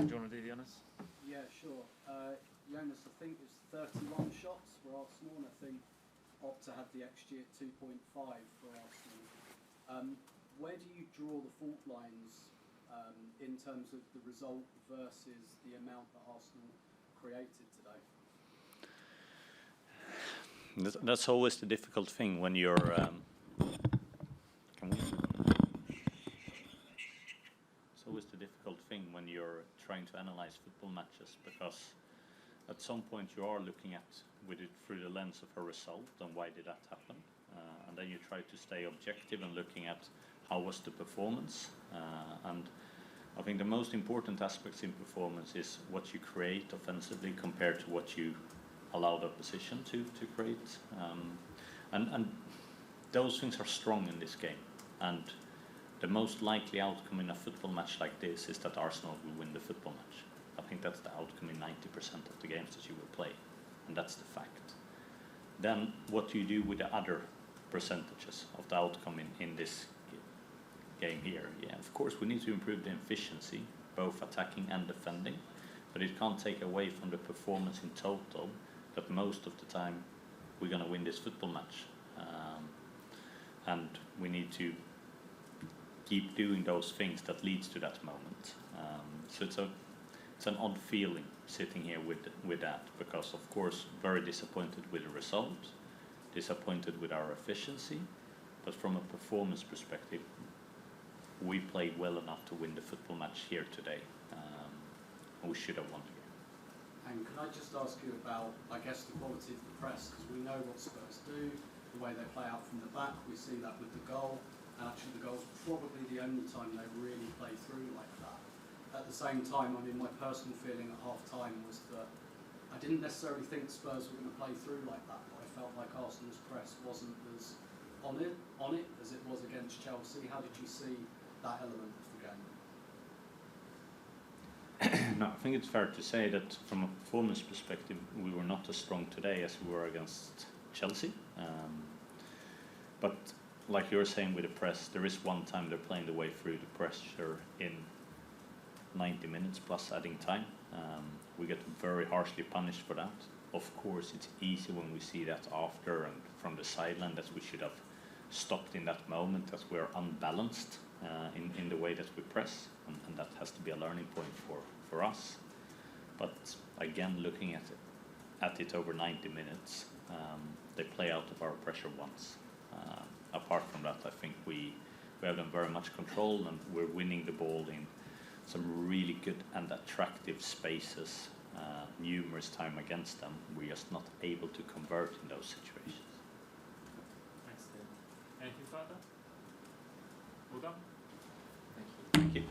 Do you want to do Jonas? Yeah, sure. Jonas, I think it's 31 shots for Arsenal, and I think Opta had the XG at 2.5 for Arsenal. Where do you draw the fault lines in terms of the result versus the amount that Arsenal created today? That's always the difficult thing when you're. It's always the difficult thing when you're trying to analyze football matches, because at some point you are looking at with it through the lens of a result and why did that happen, and then you try to stay objective and looking at how was the performance, and I think the most important aspects in performance is what you create offensively compared to what you allow the opposition to create, and those things are strong in this game, and the most likely outcome in a football match like this is that Arsenal will win the football match. I think that's the outcome in 90% of the games that you will play, and that's the fact. Then what do you do with the other percentages of the outcome in this game here? Yeah, of course we need to improve the efficiency, both attacking and defending, but it can't take away from the performance in total that most of the time we're going to win this football match, and we need to keep doing those things that leads to that moment. So it's an odd feeling sitting here with that, because of course very disappointed with the result, disappointed with our efficiency, but from a performance perspective we played well enough to win the football match here today, and we should have won the game. And can I just ask you about, I guess, the quality of the press, because we know what Spurs do, the way they play out from the back, we see that with the goal, and actually the goal's probably the only time they really play through like that. At the same time, I mean, my personal feeling at half-time was that I didn't necessarily think Spurs were going to play through like that, but I felt like Arsenal's press wasn't as on it as it was against Chelsea. How did you see that element of the game? No, I think it's fair to say that from a performance perspective we were not as strong today as we were against Chelsea, but like you're saying with the press, there is one time they're playing the way through the pressure in 90 minutes plus adding time. We get very harshly punished for that. Of course it's easy when we see that after and from the sideline that we should have stopped in that moment, that we're unbalanced in the way that we press, and that has to be a learning point for us. But again, looking at it over 90 minutes, they play out of our pressure once. Apart from that, I think we have them very much controlled, and we're winning the ball in some really good and attractive spaces numerous time against them. We're just not able to convert in those situations. Thanks, Dave. Anything further? Well done. Thank you.